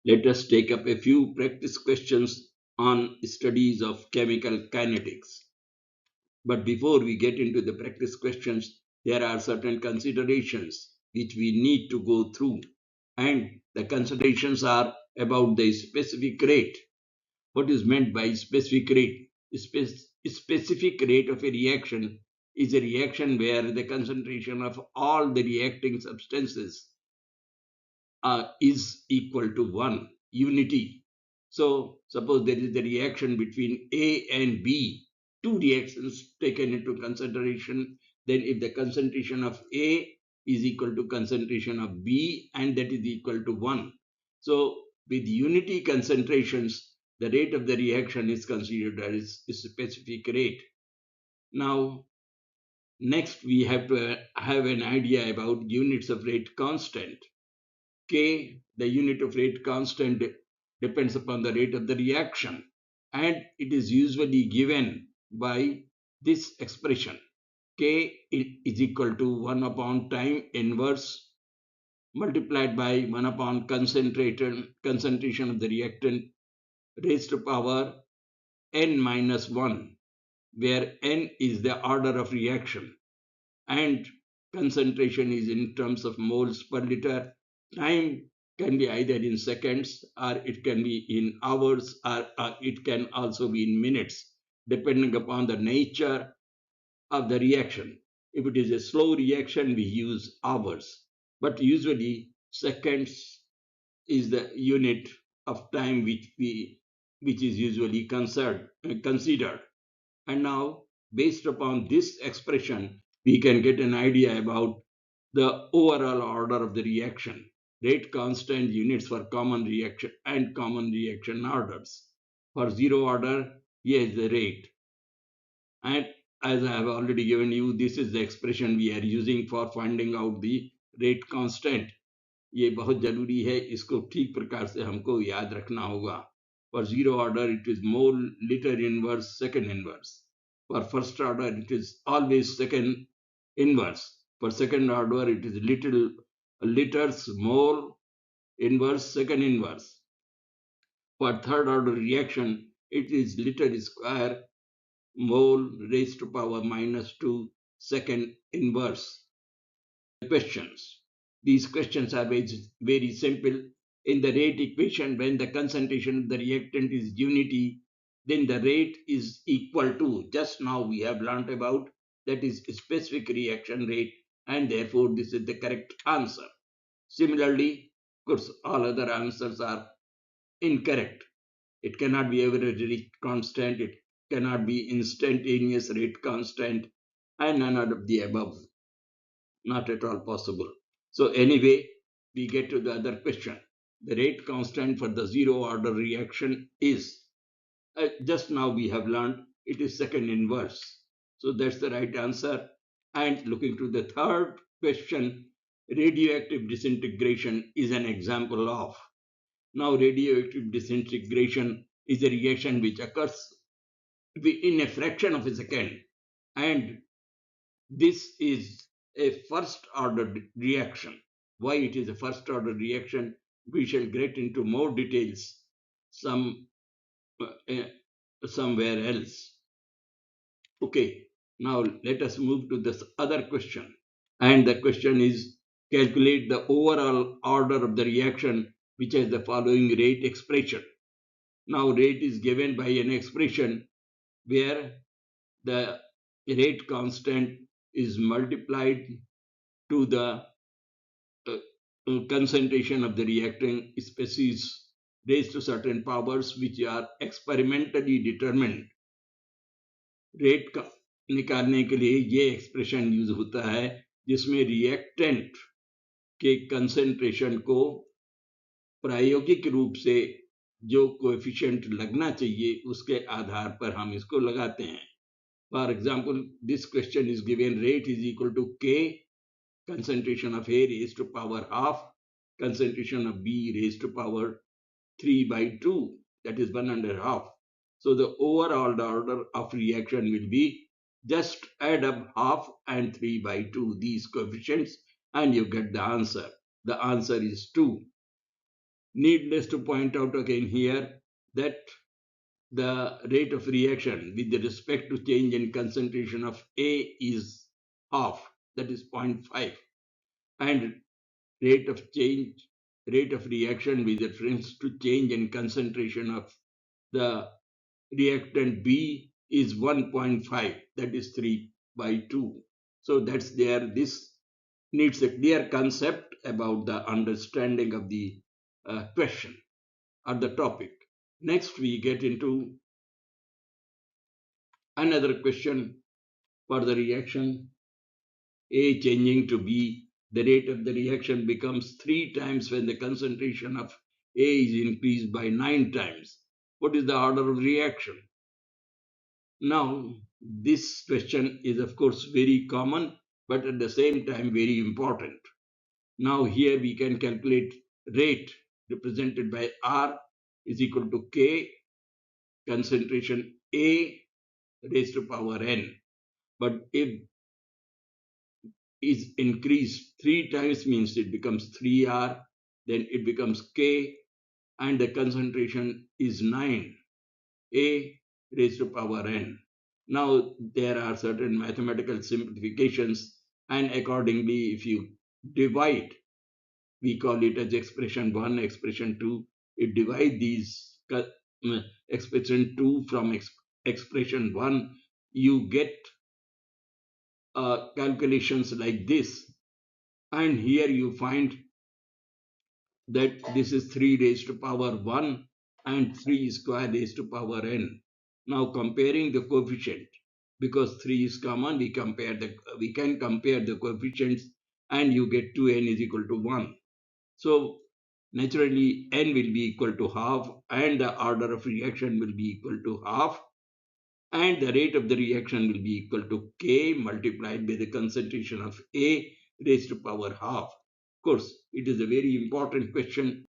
Let us take up a few practice questions on studies of chemical kinetics. But before we get into the practice questions, there are certain considerations which we need to go through. And the considerations are about the specific rate. What is meant by specific rate? Specific rate of a reaction is a reaction where the concentration of all the reacting substances is equal to 1, unity. So suppose there is a reaction between A and B, two reactions taken into consideration, then if the concentration of A is equal to concentration of B and that is equal to 1. So with unity concentrations, the rate of the reaction is considered as a specific rate. Now, next we have to have an idea about units of rate constant. K, the unit of rate constant, depends upon the rate of the reaction, and it is usually given by this expression. K is equal to 1 upon time inverse multiplied by 1 upon concentration of the reactant raised to power n minus 1, where n is the order of reaction and concentration is in terms of moles per liter. Time can be either in seconds or it can be in hours or it can also be in minutes, depending upon the nature of the reaction. If it is a slow reaction, we use hours, but usually seconds is the unit of time which is usually considered. And now, based upon this expression, we can get an idea about the overall order of the reaction. Rate constant units for common reaction and common reaction orders. For zero order, here is the rate. And as I have already given you, this is the expression we are using for finding out the rate constant. ये बहुत जरूरी है, इसको ठीक प्रकार से हमको याद रखना होगा. For zero order, it is mole liter inverse second inverse. For first order, it is always second inverse. For second order, it is liters mole inverse second inverse. For third order reaction, it is liter square mole raised to power minus 2 second inverse. Questions. These questions are very simple. In the rate equation, when the concentration of the reactant is unity, then the rate is equal to, just now we have learnt about, that is specific reaction rate, and therefore this is the correct answer. Similarly, of course, all other answers are incorrect. It cannot be average rate constant, it cannot be instantaneous rate constant, and none of the above. Not at all possible. So anyway, we get to the other question. The rate constant for the zero order reaction is, just now we have learned, it is second inverse. So that's the right answer. And looking to the third question, radioactive disintegration is an example of. Now radioactive disintegration is a reaction which occurs in a fraction of a second, and this is a first order reaction. Why it is a first order reaction, we shall get into more details some somewhere else. Okay, now let us move to this other question. And the question is, calculate the overall order of the reaction which has the following rate expression. Now rate is given by an expression where the rate constant is multiplied to the concentration of the reacting species raised to certain powers which are experimentally determined. Rate का निकालने के लिए ये expression use होता है जिसमें reactant के concentration को प्रायोगिक रूप से जो कोएफिशिएंट लगना चाहिए उसके आधार पर हम इसको लगाते हैं. For example, this question is given rate is equal to K concentration of A raised to power half, concentration of B raised to power 3 by 2, that is 1.5. So the overall order of reaction will be, just add up half and 3 by 2, these coefficients, and you get the answer. The answer is 2. Needless to point out again here that the rate of reaction with respect to change in concentration of A is half, that is zero point 0.5, and rate of change, rate of reaction with reference to change in concentration of the reactant B is 1.5, that is 3 by 2. So that's there. This needs a clear concept about the understanding of the question or the topic. Next, we get into another question for the reaction. A changing to B, the rate of the reaction becomes 3 times when the concentration of A is increased by 9 times. What is the order of reaction? Now, this question is of course very common, but at the same time very important. Now here we can calculate rate represented by R is equal to K concentration A raised to power N. But if is increased 3 times means it becomes 3R, then it becomes K, and the concentration is 9, A raised to power N. Now there are certain mathematical simplifications, and accordingly, if you divide, we call it as expression 1, expression 2. If divide these expression 2 from expression 1, you get calculations like this. And here you find that this is 3 raised to power 1 and 3 square raised to power n. Now comparing the coefficient, because 3 is common, we can compare the coefficients, and you get 2n is equal to 1. So naturally n will be equal to half, and the order of reaction will be equal to half, and the rate of the reaction will be equal to K multiplied by the concentration of A raised to power half. Of course, it is a very important question,